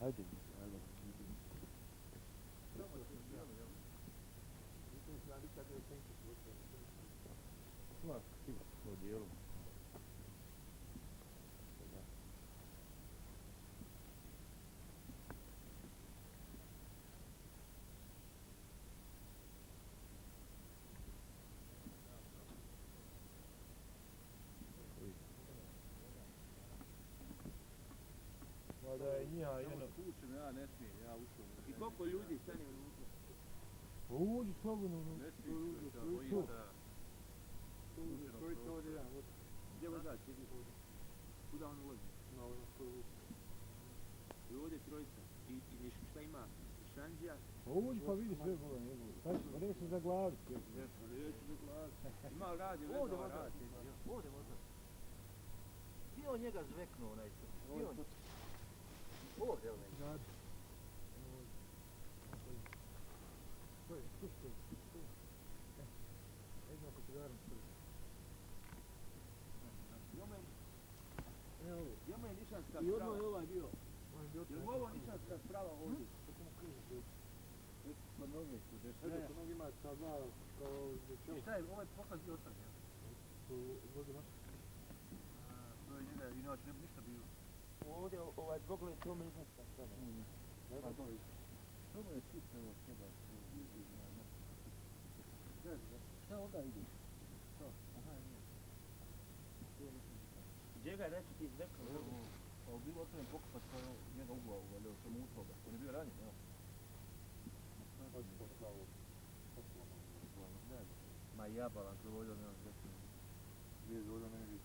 Ajde, ajde. Svak, ti po dijelu. Da je njiha jedno... Pušem, ja ne smijem, ja ušao. I koliko ljudi stane unutra? Pa uđi slobodno. Ne smijem, ja bojim da... Gdje vozač? Kuda on vozi? I ovdje trojica. I šta ima? Šanđija? Pa uđi pa vidi sve boga njegovu. Šta će, pa neće zaglaviti. Neću da glas. Ima li radi? Ovdje vozač. Ovdje vozač. Gdje on njega zveknuo onaj crk? Gdje on? Ovdje onaj. Gadi. To je, puško. Ajde ako ti garam crk. Jama je nišanska I odmah sprava. je ovaj bio. Je li ovo nišanska sprava ovdje? Pa noge su desne. Eto, kod ima ta dva, kao I šta je, ovaj pokaz bio ostavljen? su voze naše. To je njega, inače ne bi ništa bilo. Ovdje ovaj dvogled to me nišanska sprava. Ne znam to je. Samo je čisto ovo sjeba. Šta onda ide? Što? Aha, nije. Gdje ga je reći ti zveknuo? Pa je bilo otvoren pokupat kao njega u glavu, ali sam utao ga. On je bio ranjen, jel? Ma jabala, to volio ne znam zveknuo. Nije zvoljno ne vidi.